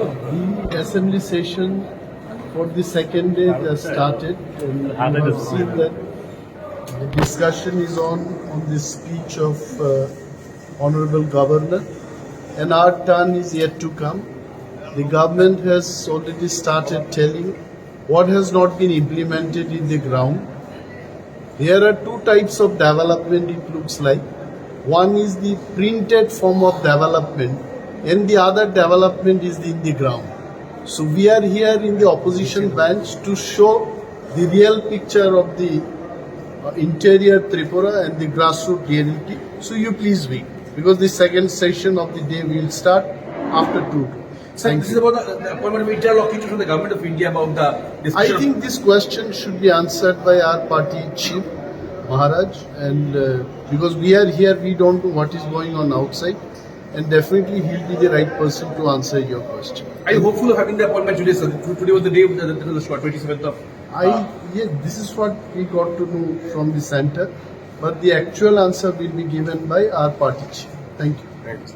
The assembly session for the second day has started, and you have seen that the discussion is on the speech of Honorable Governor, and our turn is yet to come. The government has already started telling what has not been implemented in the ground. There are two types of development, it looks like. One is the printed form of development, and the other development is in the ground. So we are here in the opposition bench to show the real picture of the interior Tripura and the grassroots reality. So you please wait, because the second session of the day will start after 2. Sir, this is about the appointment of interlocutor from the government of India about the discussion. I think this question should be answered by our party chief, Maharaj, and because we are here, we don't know what is going on outside, and definitely he'll be the right person to answer your question. Are you hopeful of having the appointment today, sir? Today was the day of the 27th of... Yes, this is what we got to know from the center, but the actual answer will be given by our party chief. Thank you. Right.